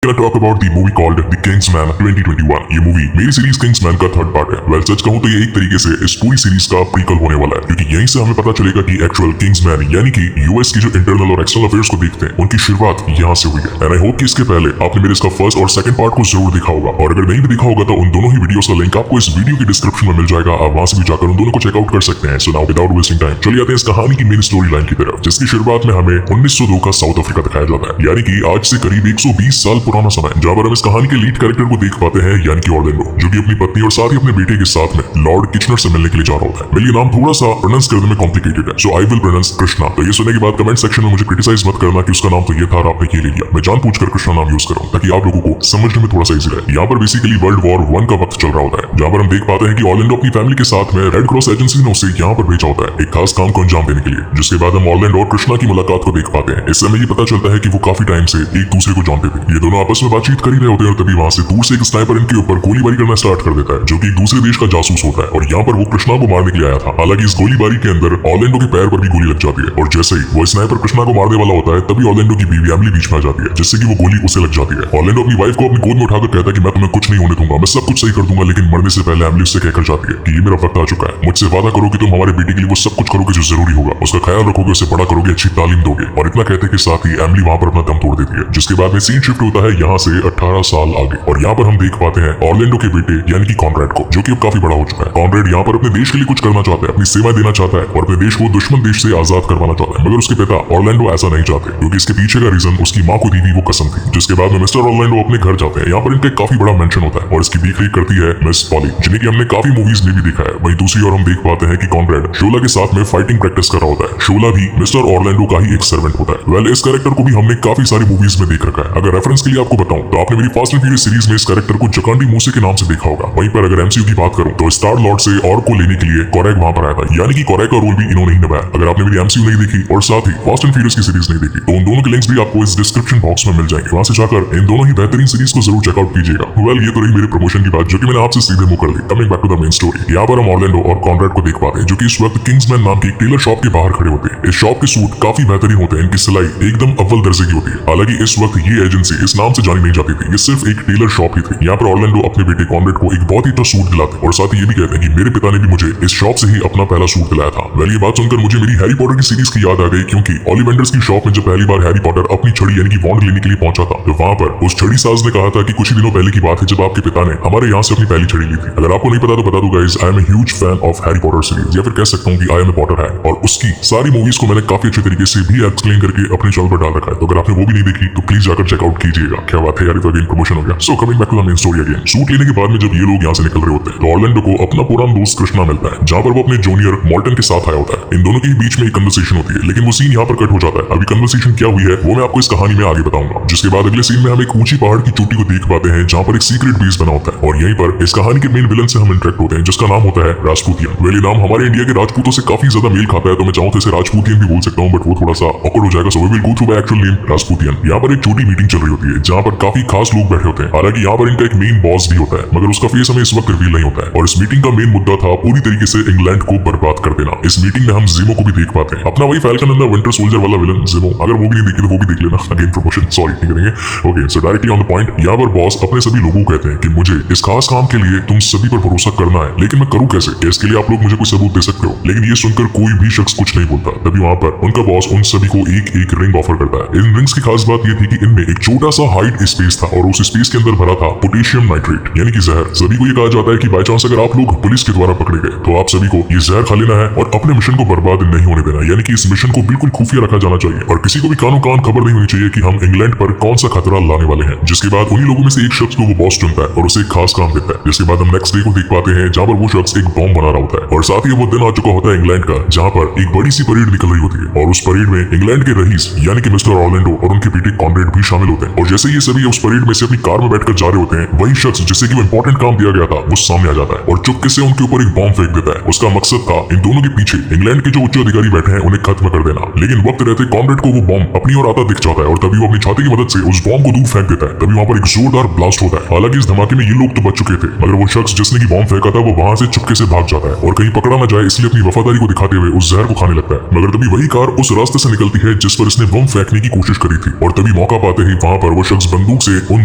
Gonna talk about the movie called The Kingsman 2021। ये movie मेरी series Kingsman का third part है। Well सच कहूँ तो ये एक तरीके से इस पूरी सीरीज का प्रीक्वल होने वाला है, क्योंकि यहीं से हमें पता चलेगा कि एक्चुअल किंग्समैन यानी कि यूएस की जो इंटरनल और एक्सटर्नल अफेयर्स को देखते हैं उनकी शुरुआत यहाँ से हुई है। एंड आई होप कि इसके पहले आपने मेरे इसका फर्स्ट और सेकंड पार्ट को जरूर देखा होगा, और अगर नहीं भी देखा होगा तो उन दोनों ही वीडियोस का लिंक आपको इस वीडियो की डिस्क्रिप्शन में मिल जाएगा। आप वहां से भी जाकर उन दोनों को चेकआउट कर सकते हैं। So now without wasting time चलिए आते हैं इस कहानी की मेन स्टोरी लाइन की तरफ, जिसकी शुरुआत में हमें 1902 का साउथ अफ्रीका दिखाया जाता है, यानी कि आज से करीब 120 साल पुराना समय, जहां पर हम इस कहानी के लीड कैरेक्टर को देख पाते हैं, यानी कि ऑर्लैंडो, जो कि अपनी पत्नी और साथ ही अपने बेटे के साथ में लॉर्ड किचनर से मिलने के लिए जा रहा होता है। मेरे नाम थोड़ा सा प्रोनाउंस करने में कॉम्प्लिकेटेड है, सो आई विल प्रोनाउंस कृष्णा। तो ये सुनने के बाद कमेंट सेक्शन में मुझे क्रिटिसाइज मत करना कि उसका नाम तो ये था और आपने ये ले लिया। मैं जानबूझकर कृष्णा नाम यूज कर रहा हूं ताकि आप लोगों को समझने में थोड़ा सा इजी रहे। यहाँ पर बेसिकली वर्ल्ड वॉर 1 का वक्त चल रहा होता है, जहाँ पर हम देख पाते हैं कि ऑर्लैंडो अपनी फैमिली के साथ में रेड क्रॉस एजेंसी ने उसे यहाँ पर भेजा होता है एक खास काम को अंजाम देने के लिए। जिसके बाद हम ऑर्लैंडो और कृष्णा की मुलाकात को देख पाते हैं। इससे हमें ये पता चलता है कि वो काफी टाइम से एक दूसरे को जानते थे। ये दोनों आपस में बातचीत कर ही रहे होते हैं और तभी वहां से दूर से एक स्नाइपर इनके ऊपर गोलीबारी करना स्टार्ट कर देता है, जो कि एक दूसरे देश का जासूस होता है, और यहाँ पर वो कृष्णा को मारने के लिए आया था। हालांकि इस गोलीबारी के अंदर ऑर्लैंडो के पैर पर भी गोली लग जाती है, और जैसे ही वो स्नाइपर कृष्णा को मारने वाला होता है तभी ऑर्लैंडो की बीवी एमिली बीच में आ जाती है, जिससे कि वो गोली उसे लग जाती है। ऑर्लैंडो अपनी वाइफ को अपनी गोद में उठाकर कहता है कि मैं तुम्हें कुछ नहीं होने दूंगा, मैं सब कुछ सही कर दूंगा, लेकिन मरने से पहले एमिली उससे कहकर जाती है कि ये मेरा वक्त आ चुका है, मुझसे वादा करो कि तुम हमारे बेटे के लिए वो सब कुछ करोगे जो जरूरी होगा, उसका ख्याल रखोगे, उसे बड़ा करोगे, अच्छी तालीम दोगे। और इतना कहते के साथ ही एमिली वहां पर अपना दम तोड़ देती है। जिसके बाद में सीन शिफ्ट होता है यहाँ से 18 साल आगे, और यहाँ पर हम देख पाते हैं ऑर्लैंडो के बेटे यानी कि कॉनरेड को, जो कि अब काफी बड़ा हो चुका है। कॉनरेड यहाँ पर अपने देश के लिए कुछ करना चाहता है, अपनी सेवा देना चाहता है और अपने देश को दुश्मन देश से आजाद करवाना चाहता है, मगर उसके पिता ऑर्लैंडो ऐसा नहीं चाहते, क्योंकि इसके पीछे का रीजन उसकी माँ को दी हुई वो कसम थी। जिसके बाद में मिस्टर ऑर्लैंडो अपने घर जाते हैं। यहाँ पर इनका काफी बड़ा मेंशन होता है और इसकी देखरेख करती है मिस पॉली, जिन्हें कि हमने काफी मूवीज में भी देखा है। वहीं दूसरी ओर हम देख पाते हैं कि कॉनरेड शोला के साथ में फाइटिंग प्रैक्टिस कर रहा होता है। शोला भी मिस्टर ऑर्लैंडो का ही एक सर्वेंट होता है। वेल इस कैरेक्टर को भी हमने काफी सारी मूवीज में देख रखा है। अगर रेफरेंस के लिए आपको बताऊं तो आपने मेरी फास्ट एंड फ्यूरियस सीरीज में इस कैरेक्टर को जकांडी मूसे के नाम से देखा होगा। वहीं पर अगर एमसीयू की बात करूं तो स्टार लॉर्ड से और को लेने के लिए कोरैक वहां पर आया था, यानी कि कोरैक का रोल भी इन्होंने ही निभाया। अगर आपने मेरी एमसीयू नहीं देखी और साथ ही फास्ट एंड फ्यूरियस की सीरीज नहीं देखी तो उन दोनों के लिंक्स भी आपको इस डिस्क्रिप्शन बॉक्स में मिल जाएंगे, वहां से जाकर इन दोनों ही बेहतरीन सीरीज को जरूर चेकआउट कीजिएगा। वेल ये तो रही मेरे प्रमोशन की बात, जो कि मैंने आपसे सीधे मुंह कर दी। Coming back to the main story, यहाँ पर हम ऑर्लैंडो और कॉनरेड को देख पाते हैं, जो कि इस वक्त किंग्समैन नाम की एक टेलर शॉप के बाहर खड़े होते हैं। इस शॉप के सूट काफी बेहतरीन होते हैं, इनकी सिलाई एकदम अव्वल दर्जे की होती है। हालांकि इस वक्त ये एजेंसी इस नाम से जानी नहीं जाती थी, ये सिर्फ एक टेलर शॉप ही थी। यहाँ पर ऑर्लैंडो अपने बेटे कॉनरेड को एक बहुत ही अच्छा सूट दिलाते और साथ ही ये भी कहते हैं कि मेरे पिता ने भी मुझे इस शॉप से ही अपना पहला सूट दिलाया था। वेल ये बात सुनकर मुझे मेरी हैरी पॉटर की सीरीज की याद आ गई, क्योंकि ओलिवेंडर्स की शॉप में जब पहली बार हैरी पॉटर अपनी छड़ी यानी कि वॉन्ड लेने के लिए पहुंचा था, तो वहां पर उस छड़ी साज ने कहा था कि कुछ ही दिनों पहले की बात है जब आपके पिता ने हमारे यहाँ से अपनी पहली छड़ी ली थी। अगर आपको नहीं पता तो बता दूं guys, I am a huge fan of Harry Potter series, या फिर कह सकता हूं कि आई एम अ पॉटर है, और उसकी सारी मूवीज को मैंने काफी अच्छे तरीके से भी एक्सप्लेन करके अपने चैनल पर डाल रखा है। तो अगर आपने वो भी नहीं देखी तो प्लीज जाकर चेकआउट कीजिएगा। क्या बात है यार, तो अगेन प्रमोशन हो गया। So coming back to the main story again, suit लेने के बाद में जब ये लोग यहाँ से निकल रहे होते हैं तो ऑर्लैंडो को अपना पुराना दोस्त कृष्णा मिलता है, जहाँ पर वो अपने जूनियर मॉर्टन के साथ आया होता है। इन दोनों के बीच में एक कन्वर्सेशन होती है, लेकिन वो सीन यहाँ पर कट हो जाता है। अभी कन्वर्सेशन क्या हुई है वो मैं आपको इस कहानी में आगे बताऊंगा। जिसके बाद अगले सीन में हम एक ऊंची पहाड़ की चोटी को देख पाते हैं, जहाँ पर एक सीक्रेट बेस बना होता है, और यहीं पर इस कहानी के मेन विलन से हम इंटरेक्ट होते हैं, जिसका नाम होता है राजपूतियन। वेल ये नाम हमारे इंडिया के राजपूतों से काफी ज्यादा मेल खाता है, तो मैं चाहूँ तो इसे राजपूतियन भी बोल सकता हूँ, बट वो थोड़ा सा ऑकवर्ड हो जाएगा, so we will go through by actual name राजपूतियन। यहाँ पर एक छोटी मीटिंग चल रही होती है, जहाँ पर काफी खास लोग बैठे होते हैं। हालांकि यहाँ पर इनका एक मेन बॉस भी होता है, मगर उसका फेस हमें इस वक्त रिवील नहीं होता है। और इस मीटिंग का मेन मुद्दा था पूरी तरीके से इंग्लैंड को बर्बाद कर देना। इस मीटिंग में हम जिमो को भी देख पाते हैं, अपना वही falcon and the winter soldier वाला विलन जिमो। अगर वो भी नहीं देखी तो वो भी देख लेना, अगेन प्रमोशन, सॉरी नहीं करेंगे। Okay so directly on the point, यहाँ पर बॉस अपने सभी लोगों को कहते हैं कि मुझे इस खास काम के लिए तुम सभी पर भरोसा करना है, लेकिन मैं करूँ कैसे? इसके लिए आप लोग मुझे कोई सबूत दे सकते हो? लेकिन ये सुनकर कोई भी शख्स कुछ नहीं बोलता। तभी वहां पर उनका बॉस उन सभी को एक एक रिंग ऑफर करता है। इन रिंग्स की खास बात ये थी कि इनमें एक छोटा सा हाइड स्पेस था, और उस स्पेस के अंदर भरा था पोटेशियम नाइट्रेट यानी कि जहर। सभी को ये कहा जाता है कि बाय चांस अगर आप लोग पुलिस के द्वारा पकड़े गए तो आप सभी को ये जहर खा लेना है और अपने मिशन को बर्बाद नहीं होने देना, यानी कि इस मिशन को बिल्कुल खुफिया रखा जाना चाहिए और किसी को भी कानो कान खबर नहीं होनी चाहिए कि हम इंग्लैंड पर कौन सा खतरा लाने वाले हैं। जिसके बाद उन्हीं लोगों में से एक शख्स को वो बॉस चुनता है और उसे एक खास काम देता है। जिसके बाद हम नेक्स्ट डे को देख पाते हैं, जहाँ पर वो शख्स एक बॉम्ब बना रहा होता है, और साथ ही वो दिन आ चुका होता है इंग्लैंड का, जहाँ पर एक बड़ी सी परेड निकल रही होती है, और उस परेड में इंग्लैंड के रईस यानी कि मिस्टर ऑर्लैंडो और उनके बेटे कॉनरेड भी शामिल होते हैं। और जैसे ये सभी उस परेड में से अपनी कार में बैठकर जा रहे होते हैं, वही शख्स जिसे कि वो इंपॉर्टेंट काम दिया गया था वो सामने आ जाता है और चुपके से उनके ऊपर एक बॉम्ब फेंक देता है। उसका मकसद था इन दोनों के पीछे इंग्लैंड के जो उच्च अधिकारी बैठे हैं उन्हें खत्म कर देना। लेकिन वक्त रहते कॉनरेड को वो बॉम्ब अपनी ओर आता दिख जाता है, और तभी वो अपनी छाती की मदद से उस बॉम्ब को दूर फेंक देता है। तभी वहां पर एक जोरदार ब्लास्ट होता है। हालांकि इस धमाके में ये लोग तो बच चुके थे, मगर वो शख्स जिसने की बॉम्ब फेंका था वो वहां से चुपके से भाग जाता है और कहीं पकड़ा न जाए इसलिए अपनी वफादारी को दिखाते हुए उस जहर को खाने लगता है। मगर तभी वही कार उस रास्ते से निकलती है जिस पर इसने बम फेंकने की कोशिश करी थी, और तभी मौका पाते ही वहां पर वो शख्स बंदूक से उन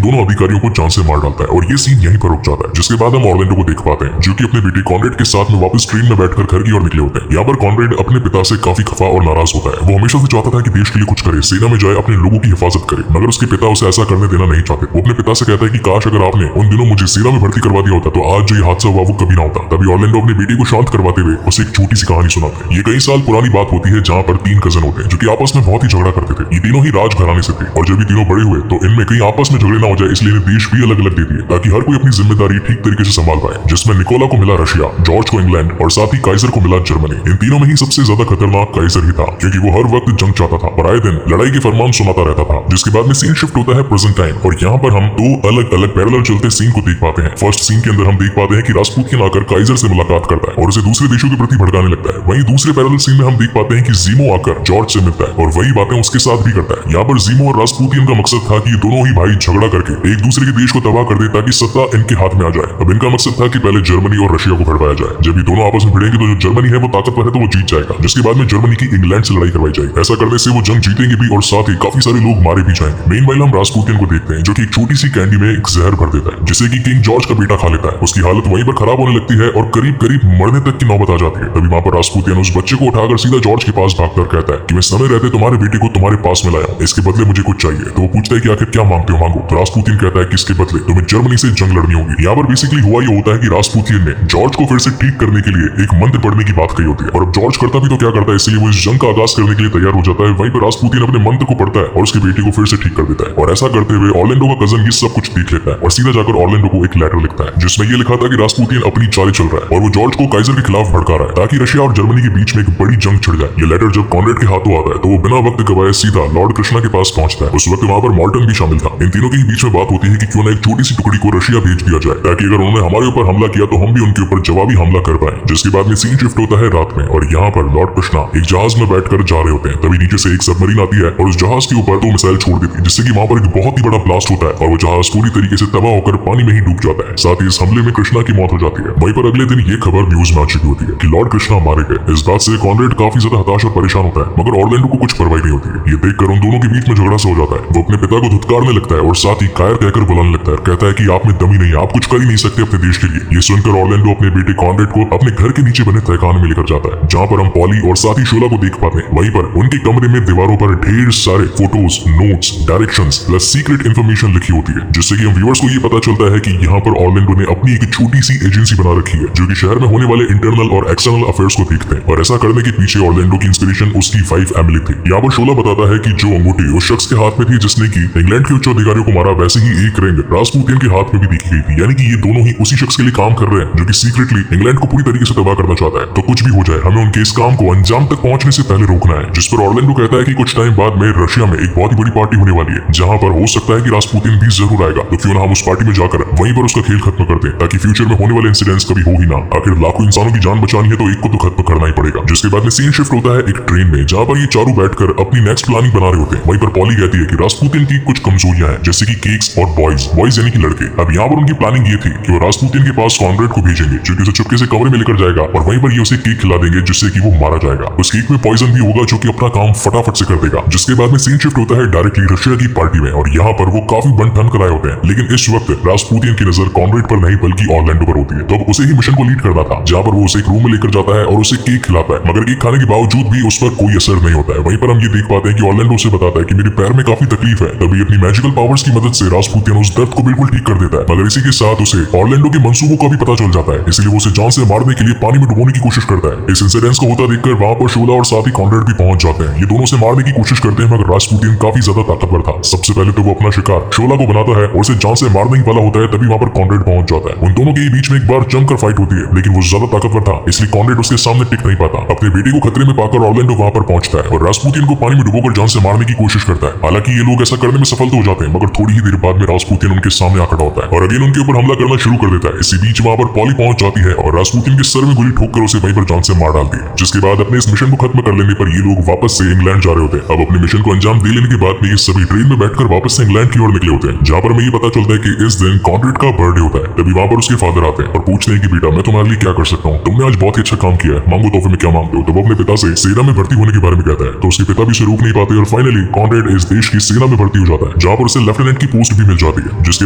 दोनों अधिकारियों को जान से मार डालता है और ये सीन यहीं पर रुक जाता है। जिसके बाद हम ऑर्लैंडो को देख पाते हैं जो कि अपने बेटे कॉनरेड के साथ में वापस ट्रेन में बैठकर घर की ओर निकले होते हैं। यहाँ पर कॉनरेड अपने पिता से काफी खफा और नाराज होता है। वो हमेशा से चाहता था कि देश के लिए कुछ करे, सेना में जाए, अपने लोगों की हिफाजत करे, मगर उसके पिता उसे ऐसा करने देना नहीं चाहते। वो अपने पिता से कहता है कि काश अगर आपने उन दिनों मुझे सेना में भर्ती करवा दिया होता तो आज जो ये हादसा हुआ वो कभी ना होता। तभी ऑर्लैंडो अपने बेटे को शांत करवाते हुए उसे एक छोटी सी कहानी सुनाते हैं। ये कई साल पुरानी बात होती है जहाँ पर 3 कजन होते हैं जो कि आपस में बहुत ही झगड़ा करते थे। ये तीनों ही राजघराने से थे और जब ये तीनों बड़े हुए तो इनमें कहीं आपस में झगड़े ना हो जाए इसलिए इन्हें देश भी अलग अलग दे दिए ताकि हर कोई अपनी जिम्मेदारी ठीक तरीके से संभाल पाए। जिसमें निकोला को मिला रशिया, जॉर्ज को इंग्लैंड और साथ ही काइजर को मिला जर्मनी। इन तीनों में ही सबसे ज्यादा खतरनाक काइजर ही था क्योंकि वो हर वक्त जंग चाहता था और आए दिन लड़ाई के फरमान सुनाता रहता था। जिसके बाद में सीन शिफ्ट होता है प्रेजेंट टाइम और यहाँ पर हम 2 अलग अलग पैरेलल चलते सीन को देख पाते हैं। फर्स्ट सीन के अंदर हम देख पाते हैं कि रास्पुतिन आकर काइजर से मुलाकात करता है और उसे दूसरे देशों के प्रति भड़काने लगता है। वहीं दूसरे पैरेलल सीन में हम देख पाते हैं कि जीमो आकर जॉर्ज से मिलता है और वही बातें उसके साथ भी करता है। यहाँ पर जीमो और रास्पुतिन का मकसद था कि ये दोनों ही भाई झगड़ा करके एक दूसरे के देश को तबाह कर दे ताकि सत्ता इनके हाथ में आ जाए। अब इनका मकसद था कि पहले जर्मनी और रशिया को भड़काया जाए। जब ये दोनों आपस में भिड़ेंगे तो जो जर्मनी है वो ताकतवर है तो वो जीत जाएगा। जिसके बाद में जर्मनी की इंग्लैंड से लड़ाई करवाई जाएगी। ऐसा करने से वो जंग जीतेंगे भी और साथ ही काफी सारे लोग मारे भी जाएंगे। मेनवाइल हम रास्पुतिन को देखते हैं जो कि एक छोटी सी कैंडी में एक जहर भर देता है जिसे कि किंग जॉर्ज का बेटा खा लेता है। उसकी हालत वहीं पर खराब होने लगती है और करीब करीब मरने तक की नौबत आ जाती है। तभी वहां पर रास्पुतिन उस बच्चे को उठाकर सीधा जॉर्ज के पास भागकर कहता है कि मैं समय रहते तुम्हारे बेटे को तुम्हारे पास में लाया, इसके बदले मुझे कुछ चाहिए। तो वो पूछता है कि आखिर क्या मांगते हो, मांगो। तो रास्पुतिन कहता है कि इसके बदले तुम्हें जर्मनी से जंग लड़नी होगी। यहाँ पर बेसिकली हुआ ये होता है कि रास्पुतिन ने जॉर्ज को फिर से ठीक करने के लिए एक मंत्र पढ़ने की बात कही होती है और अब जॉर्ज करता भी तो क्या करता है, इसलिए वो इस जंग का आगाज करने के लिए तैयार हो जाता है। वहीं पर रास्पुतिन अपने मंत्र को पढ़ता है और उसके बेटे को फिर से ठीक कर देता है और ऐसा करते हुए ऑर्लैंडो का कजन ये सब कुछ देख लेता है और सीधा जाकर ऑर्लैंडो को एक लेटर लिखता है जिसमें ये लिखा था कि रास्पुतिन अपनी चाल चल रहा है और वो जॉर्ज को काइजर के खिलाफ भड़का रहा है ताकि रशिया और जर्मनी के बीच में एक बड़ी जंग छिड़ जाए। ये लेटर जब कॉनरेड के हाथों आता है तो वो बिना वक्त गवाए सीधा लॉर्ड कृष्णा के पास पहुंचता है। उस वक्त वहां पर मॉर्टन भी शामिल था। इन तीनों के बीच में बात होती है कि क्यों ना एक छोटी सी टुकड़ी को रशिया भेज दिया जाए ताकि अगर उन्होंने हमारे ऊपर हमला किया तो हम भी उनके ऊपर जवाबी हमला कर पाए। जिसके बाद में सीन शिफ्ट होता है रात में और यहाँ पर लॉर्ड कृष्णा एक जहाज में बैठकर जा रहे होते हैं। तभी नीचे से एक सबमरीन आती है और उस जहाज के ऊपर 2 मिसाइल छोड़ देती है जिससे कि वहां पर एक बहुत ही बड़ा ब्लास्ट होता है और वो जहाज पूरी तरीके से तबाह होकर पानी में ही डूब जाता है। साथ ही इस हमले में कृष्णा की मौत हो जाती है। वहीं पर अगले दिन ये खबर न्यूज में आ चुकी होती है कि लॉर्ड कृष्णा मारे गए। इस बात से कॉनरेड काफी ज्यादा हताश और परेशान होता है मगर ऑर्लैंडो को कुछ परवाह नहीं होती है। ये देखकर उन दोनों के बीच में झगड़ा सा हो जाता है। वो अपने पिता को धुतकारने लगता है और साथ ही कायर कहकर बुलाने लगता है। कहता है कि आप में दम ही नहीं है, आप कुछ कर ही नहीं सकते अपने देश के लिए। ये सुनकर ऑर्लैंडो अपने बेटे कॉनरेड को अपने घर के नीचे बने तहखाने में लेकर जाता है जहाँ पर हम पॉली और साथ ही शोला को देख पाते हैं। वहीं पर उनके कमरे में दीवारों पर ढेर सारे photos, notes, directions plus secret information लिखी होती है जिससे कि हम व्यूअर्स को ये पता चलता है कि यहाँ पर ऑर्लैंडो ने अपनी एक छोटी सी एजेंसी बना रखी है जो कि शहर में होने वाले इंटरनल और एक्सटर्नल अफेयर्स को देखते हैं और ऐसा करने के पीछे ऑर्लैंडो की इंस्पिरेशन उसकी 5 एमिली थी। यहाँ पर शोला बताता है कि जो अंगूठी उस शख्स के हाथ में थी जिसने की इंग्लैंड के उच्च अधिकारियों को मारा वैसे ही एक रिंग रास्पुतिन के हाथ में भी देखी गई थी। यानी कि ये दोनों ही उसी शख्स के लिए काम कर रहे हैं जो कि सीक्रेटली इंग्लैंड को पूरी तरीके से तबाह करना चाहता है। तो कुछ भी हो जाए हमें उनके इस काम को अंजाम तक पहुंचने से पहले रोकना है। जिस पर ऑर्लैंडो कहता है कि कुछ टाइम बाद में रशिया में एक बहुत ही बड़ी पार्टी होने वाली है जहां पर हो सकता है कि रास्पुतिन भी जरूर आएगा। तो क्यों ना हम उस पार्टी में जाकर वहीं पर उसका खेल खत्म कर दें ताकि फ्यूचर में होने वाले इंसिडेंट्स कभी हो ही ना। आखिर लाखों इंसानों की जान बचानी है तो एक को तो खत्म करना ही पड़ेगा। जिसके बाद में सीन शिफ्ट होता है एक ट्रेन में जहां पर ये चारों बैठकर अपनी नेक्स्ट प्लानिंग बना रहे होते हैं। वहीं पर पॉली कहती है कि रास्पुतिन की कुछ कमजोरियां हैं जैसे कि केक्स और बॉयज यानी कि लड़के। अब यहाँ पर उनकी प्लानिंग ये थी कि वो रास्पुतिन के पास कॉनरेड को भेजेंगे जो कि उसे चुपके से कमरे में लेकर जाएगा और वहीं पर ये उसे केक खिला देंगे जिससे कि वो मारा जाएगा। उस केक में पॉइजन भी होगा जो कि अपना काम फटाफट से कर देगा। जिसके बाद में सीन शिफ्ट होता है डायरेक्टली रशिया की पार्टी में और यहाँ पर वो काफी बन ठन कराए होते हैं। लेकिन इस वक्त रास्पुतिन की नजर कॉनरेड पर नहीं बल्कि ऑर्लैंडो पर होती है। तो अब उसे ही मिशन को लीड करना था जहाँ पर वो उसे एक रूम में लेकर जाता है और उसे केक खिलाता है मगर केक खाने के बावजूद भी उस पर कोई असर नहीं होता है। वहीं पर हम ये देख पाते हैं कि ऑर्लैंडो उसे बताता है कि मेरे पैर में काफी तकलीफ है। तभी अपनी मैजिकल पावर्स की मदद से रास्पुतिन उस दर्द को बिल्कुल ठीक कर देता है मगर इसी के साथ उसे ऑर्लैंडो के मंसूबों का भी पता चल जाता है इसलिए वो उसे जान से मारने के लिए पानी में डुबोने की कोशिश करता है। इस इंसिडेंस को होता देखकर वहां पर शोला और साथ ही कॉनरेड भी पहुंच जाते हैं। ये दोनों से मारने की कोशिश करते हैं मगर रास्पुतिन काफी ज्यादा ताकतवर था। सबसे पहले तो वो अपना शिकार शोला को बनाता है और उसे जान से मारने ही वाला होता है। तभी वहां पर कॉनरेड पहुंच जाता है। उन दोनों के बीच में एक बार जमकर फाइट होती है लेकिन वो ज्यादा ताकतवर था इसलिए कॉनरेड उसके सामने टिक नहीं पाता। अपने बेटे को खतरे में पाकर ऑर्लैंडो वहां पर पहुंचता है और रास्पुतिन को पानी में डुबोकर जान से मारने की कोशिश करता है। हालांकि ये लोग ऐसा करने में सफल तो हो जाते हैं मगर थोड़ी ही देर बाद में रास्पुतिन उनके सामने आ खड़ा होता है और अगेन उनके ऊपर हमला करना शुरू कर देता है। इसी बीच वहां पर पॉली पहुंच जाती है और रास्पुतिन के सर में गोली ठोककर उसे वहीं पर जान से मार डालती है। जिसके बाद अपने इस मिशन को खत्म कर लेने पर ये लोग वापस से इंग्लैंड जा रहे होते हैं। अब अपने मिशन को अंजाम दे लेने के बाद में ये सभी ट्रेन में बैठकर वापस से इंग्लैंड की ओर निकले होते हैं जहाँ पर हमें ये पता चलता है कि इस दिन कॉनरेड का बर्थडे होता है। तभी वहां पर उसके फादर आते हैं और पूछते हैं कि बेटा मैं तुम्हारे लिए क्या कर सकता हूँ, तुमने आज बहुत ही अच्छा काम किया है, मांगो तोहफे में क्या मांगते हो। तो वो अपने पिता से सेना में भर्ती होने के बारे में कहता है तो उसके पिता भी उसे रोक नहीं पाते और फाइनली कॉनरेड इस देश की सेना में भर्ती हो जाता है। है, जहाँ पर उसे लेफ्टिनेंट की पोस्ट भी मिल जाती है। जिसके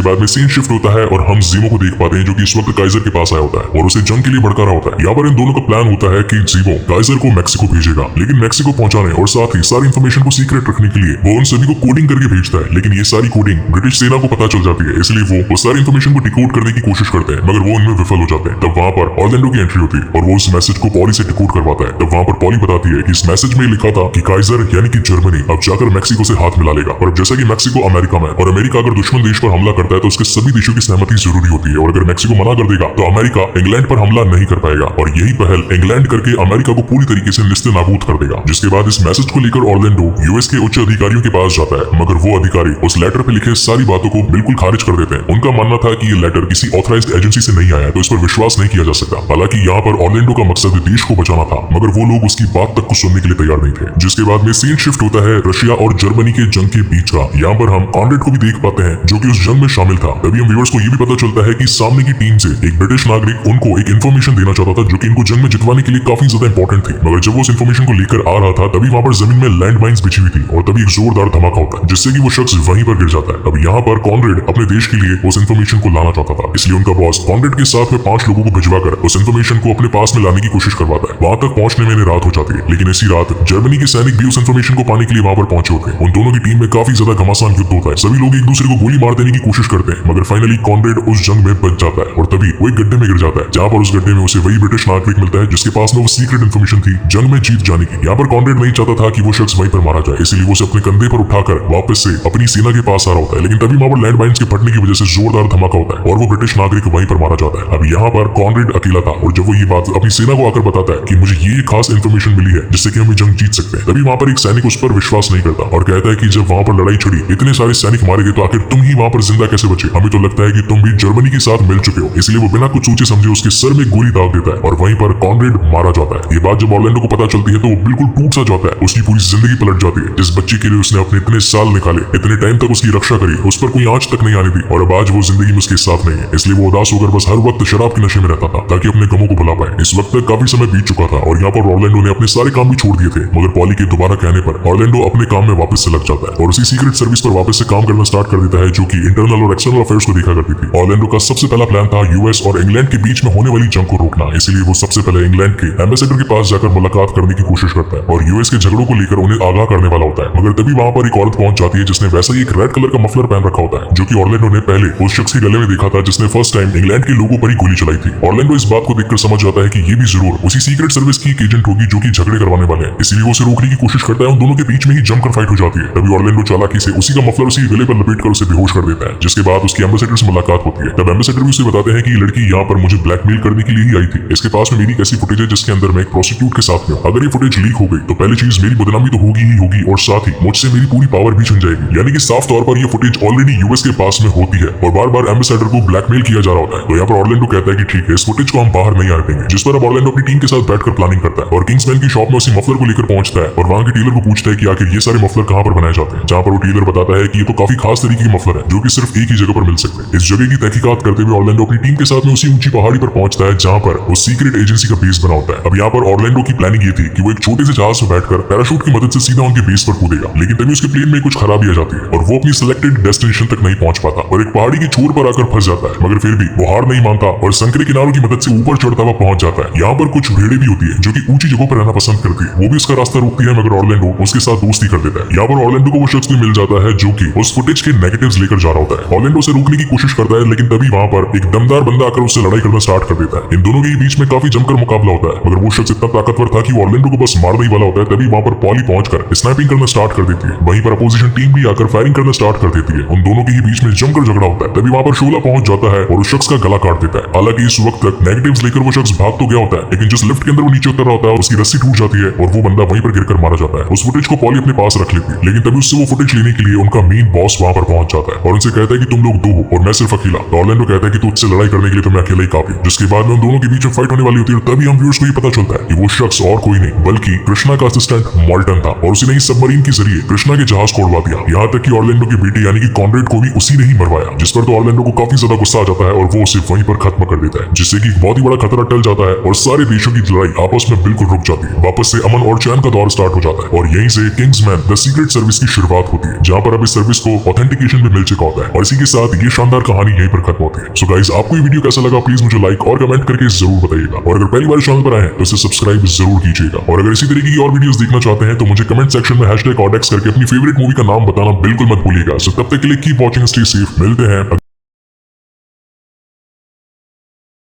बाद में सीन शिफ्ट होता है और हम जीमो को देख पाते हैं जो कि इस वक्त काइजर के पास आया होता है और उसे जंग के लिए भड़का रहा होता है। यहाँ पर इन दोनों का प्लान होता है कि जीमो काइजर को मैक्सिको भेजेगा, लेकिन मैक्सिको पहुंचाने और साथ ही सारी इन्फॉर्मेशन को सीक्रेट रखने के लिए वो उन सभी को कोडिंग करके भेजता है। लेकिन ये सारी कोडिंग ब्रिटिश सेना को पता चल जाती है, इसलिए वो सारी इन्फॉर्मेशन को डिकोड करने की कोशिश करते हैं, मगर वो उनमें विफल हो जाते हैं। तब वहाँ पर ऑर्लैंडो की एंट्री होती है और वो उस मैसेज को पॉली से डिकोड करवाता है। तब वहाँ पर पॉली बताती है कि इस मैसेज में लिखा था कि काइजर यानी कि जर्मनी अब जाकर मैक्सिको से हाथ मिला लेगा, और अब जैसा कि मैक्सिको अमेरिका में और अमेरिका अगर दुश्मन देश पर हमला करता है तो उसके सभी देशों की सहमति जरूरी होती है, और अगर मैक्सिको मना कर देगा तो अमेरिका इंग्लैंड पर हमला नहीं कर पाएगा, और यही पहल इंग्लैंड करके अमेरिका को पूरी तरीके से निस्ते नाबूद कर देगा। जिसके बाद इस मैसेज को लेकर ऑर्लैंडो यूएस के उच्च अधिकारियों के पास जाता है, मगर वो अधिकारी उस लेटर पे लिखे सारी बातों को बिल्कुल खारिज कर देते हैं। उनका मानना था कि ये लेटर किसी ऑथराइज्ड एजेंसी से नहीं आया तो इस पर विश्वास नहीं किया जा सकता। हालांकि यहाँ पर ऑर्लैंडो का मकसद देश को बचाना था, मगर वो लोग उसकी बात तक को सुनने के लिए तैयार नहीं थे। जिसके बाद में सीन शिफ्ट होता है रशिया और जर्मनी के जंग के बीच का। यहाँ पर हम कॉनरेड को भी देख पाते हैं जो कि उस जंग में शामिल था। तभी हम व्यूअर्स को ये भी पता चलता है कि सामने की टीम से एक ब्रिटिश नागरिक उनको एक इन्फॉर्मेशन देना चाहता था जो कि इनको जंग में जितवाने के लिए काफी ज्यादा इंपॉर्टेंट थी, मगर जब वो उस इन्फॉर्मेशन को लेकर आ रहा था तभी वहाँ पर जमीन में लैंड माइन्स बिछी हुई थी और तभी एक जोरदार धमाका होता है जिससे कि वो शख्स वहीं पर गिर जाता है। अब यहाँ पर कॉनरेड अपने देश के लिए उस इन्फॉर्मेशन को लाना चाहता था, इसलिए उनका बॉस कॉनरेड के साथ में 5 लोगों को भिजवाकर उस इन्फॉर्मेशन को अपने पास में लाने की कोशिश करवाता है। वहां तक पहुंचने में रात हो जाती है, लेकिन इसी रात जर्मनी के सैनिक भी उस इन्फॉर्मेशन को पाने के लिए वहां पर पहुंचे होते हैं। उन दोनों की टीम में काफी ज्यादा घमासान युद्ध होता है, सभी लोग एक दूसरे को गोली मार देने की कोशिश करते हैं, मगर फाइनली कॉनरेड उस जंग में बच जाता है और तभी वो एक गड्ढे में गिर जाता है, जहां पर उस गड्ढे में उसे वही ब्रिटिश नागरिक मिलता है जिसके पास में वो सीक्रेट इन्फॉर्मेशन थी जंग में जीत जाने की। यहाँ पर कॉनरेड नहीं चाहता था कि वो शख्स वहीं पर मारा जाए, इसलिए वो उसे अपने कंधे पर उठाकर वापस से अपनी सेना के पास आ रहा होता है, लेकिन तभी वहां पर लैंड माइन्स के फटने की वजह से जोरदार धमाका होता है और वो ब्रिटिश नागरिक वहीं पर मारा जाता है। अब यहाँ पर कॉनरेड अकेला था और जब वो ये बात अपनी सेना को आकर बताता है कि मुझे ये खास इन्फॉर्मेशन मिली है जिससे कि हम जंग जीत सकते हैं, तभी वहां पर एक सैनिक उस पर विश्वास नहीं करता और कहता है कि जब वहां पर लड़ाई छिड़ी इतने सारे सैनिक मारे गए तो आखिर तुम ही वहां पर जिंदा कैसे बचे? हमें तो लगता है कि तुम भी जर्मनी के साथ मिल चुके हो। इसलिए वो बिना कुछ सोचे समझे उसके सर में गोली दाग देता है और वहीं पर कॉनरेड मारा जाता है। ये बात जब ऑर्लैंडो को पता चलती है तो वो बिल्कुल टूट सा जाता है, उसकी पूरी जिंदगी पलट जाती है। जिस बच्चे के लिए उसने अपने इतने साल निकाले, इतने टाइम तक उसकी रक्षा करी, उस पर कोई आंच तक नहीं आने दी और अब आज वो जिंदगी में उसके साथ नहीं है, इसलिए वो उदास होकर बस हर वक्त शराब के नशे में रहता था ताकि अपने गमों को भुला पाए। इस वक्त तक काफी समय बीत चुका था और यहाँ पर ऑर्लैंडो ने अपने सारे काम भी छोड़ दिए थे, मगर पॉली के दोबारा कहने पर ऑर्लैंडो अपने काम में वापस से लग जाता है और उसी सीक्रेट सर्विस पर वापस से काम करना स्टार्ट कर देता है जो कि इंटरनल और एक्सटर्नल अफेयर्स को देखा करती थी। ऑर्लैंडो का सबसे पहला प्लान था यूएस और इंग्लैंड के बीच में होने वाली जंग को रोकना, इसलिए वो सबसे पहले इंग्लैंड के एम्बेसडर के पास जाकर मुलाकात करने की कोशिश करता है और यूएस के झगड़ों को लेकर उन्हें आगाह करने वाला होता है। मगर तभी वहां पर एक औरत पहुंच जाती है जिसने वैसा ही एक रेड कलर का मफलर पहन रखा होता है जो कि ऑर्लैंडो ने पहले उस शख्स के गले में देखा था जिसने फर्स्ट टाइम इंग्लैंड के लोगों पर ही गोली चलाई थी। ऑर्लैंडो इस बात को देखकर समझ जाता है कि ये भी जरूर उसी सीक्रेट सर्विस की एक एजेंट होगी जो कि झगड़े करवाने वाले हैं, इसलिए वो उसे रोकने की कोशिश करता है। उन दोनों के बीच में ही जमकर फाइट हो जाती है। तभी ऑर्लैंडो चालाकी से उसी का मफलर उसी गले पर लपेट कर उसे बेहोश कर देता है, जिसके बाद उसकी एम्बेसडर से मुलाकात होती है। तब एम्बेसडर भी उसे बताते हैं कि ये लड़की यहाँ पर मुझे ब्लैकमेल करने के लिए ही आई थी, इसके पास में मेरी एक ऐसी फुटेज है जिसके अंदर मैं एक प्रोस्टिट्यूट के साथ में हूं। अगर ये फुटेज लीक हो गई तो पहली चीज मेरी बदनामी तो होगी ही होगी और साथ ही मुझसे मेरी पूरी पावर भी छिन जाएगी। यानी कि साफ तौर पर ये फुटेज ऑलरेडी यूएस के पास में होती है और बार बार एम्बेसडर को ब्लैकमेल किया जा रहा होता है। तो यहाँ पर ऑर्लैंडो कहता है कि ठीक है, इस फुटेज को हम बाहर नहीं आने देंगे, जिस पर अब ऑर्लैंडो अपनी टीम के साथ बैठकर प्लानिंग करता है और किंग्समैन की शॉप में उसी मफलर को लेकर पहुंचता है और वहां के डीलर को पूछता है कि आखिर ये सारे मफलर कहां पर बनाए जाते हैं, जहां पर वो डीलर बताता है कि ये तो काफी खास तरीके के मफलर है जो कि सिर्फ एक ही जगह पर मिल सकते हैं। इस जगह की तहकीकात करते हुए ऑर्लैंडो अपनी टीम के साथ में उसी ऊंची पहाड़ी पर पहुंचता है जहां पर वो सीक्रेट एजेंसी का बेस बना होता है। अब यहाँ पर ऑर्लैंडो की प्लानिंग ये थी कि वो एक छोटे से जहाज में बैठकर पैराशूट की मदद से सीधा उनके बेस पर कूदेगा, लेकिन तभी उसके प्लेन में कुछ खराबी आ जाती है और वो अपनी सिलेक्टेड डेस्टिनेशन तक नहीं पहुंच पाता और एक पहाड़ी की छोर पर आकर फंस जाता है। मगर फिर भी वो हार नहीं मानता और संकरे किनारों की मदद से ऊपर चढ़ता हुआ पहुंच जाता है। यहाँ पर कुछ भेड़े भी होती है जो कि ऊंची जगहों पर रहना पसंद करती है, वो भी उसका रास्ता रोकती है, मगर ऑर्लैंडो उसके साथ दोस्ती कर देता है। यहाँ पर ऑर्लैंडो को वो शख्स भी मिल जाता है जो कि उस फुटेज के नेगेटिव्स लेकर जा रहा होता है। ऑर्लैंडो उसे रोकने की कोशिश करता है, लेकिन तभी वहां पर एक दमदार बंदा आकर उससे लड़ाई करना स्टार्ट कर देता है। इन दोनों के बीच में काफी जमकर मुकाबला होता है, मगर वो शख्स इतना ताकतवर था कि ऑर्लैंडो को बस मारने ही वाला होता है। तभी वहां पर पॉली पहुंचकर स्नाइपिंग करना स्टार्ट कर देती है, वहीं पर अपोजिशन टीम भी आकर फायरिंग करना स्टार्ट कर देती है। उन दोनों के ही बीच में जमकर झगड़ा होता है। तभी वहां पर शोला पहुंच जाता है और उस शख्स का गला काट देता है। हालांकि इस वक्त तक नेगेटिव्स लेकर वो शख्स भाग तो गया होता है, लेकिन जिस लिफ्ट के अंदर वो नीचे उतर रहा होता है उसकी रस्सी टूट जाती है और वो बंदा वहीं पर गिरकर मारा जाता है। उस फुटेज को पॉली अपने पास रख लेती है, लेकिन तभी उससे वो फुटेज लेने के लिए उनका मेन बॉस वहां पर पहुंच जाता है और उनसे कहता है कि तुम लोग दो हो और मैं सिर्फ अकेला। तो ऑर्लैंडो कहता है कि तुझसे लड़ाई करने के लिए तो मैं अकेला ही काफी हूं। जिसके बाद में उन दोनों के बीच में फाइट होने वाली होती है। तभी हम व्यूअर्स को ये पता चलता है कि वो शख्स और कोई नहीं बल्कि कृष्णा का असिस्टेंट मॉल्टन था और उसी ने सबमरीन के जरिए कृष्णा के जहाज को उड़वा दिया। यहाँ तक कि ऑर्लैंडो के बेटे यानी कि कॉनरेड को भी उसी ने ही मरवाया, जिस पर तो ऑर्लैंडो को काफी ज्यादा गुस्सा आ जाता है और वो उसे वहीं पर खत्म कर देता है, जिससे कि बहुत ही बड़ा खतरा टल जाता है और सारे देशों की लड़ाई आपस में बिल्कुल रुक जाती है। वापस से अमन और चैन का दौर स्टार्ट हो जाता है और यहीं से किंग्समैन द सीक्रेट सर्विस की शुरुआत होती है, जहाँ पर अब अब इस सर्विस को ऑथेंटिकेशन भी मिल चुका होता है। और इसी के साथ ये शानदार कहानी यहीं पर खत्म होती है। सो गाइस, आपको ये वीडियो कैसा लगा प्लीज मुझे लाइक और कमेंट करके जरूर बताइएगा। और अगर पहली बार चैनल पर आए हैं तो इसे सब्सक्राइब जरूर कीजिएगा। और अगर इसी तरीके की और वीडियोस देखना चाहते हैं तो मुझे कमेंट सेक्शन में #ऑडेक्स करके अपनी फेवरेट मूवी का नाम बताना बिल्कुल मत भूलिएगा। सो तब तक के लिए कीप वॉचिंग, स्टे सेफ, मिलते हैं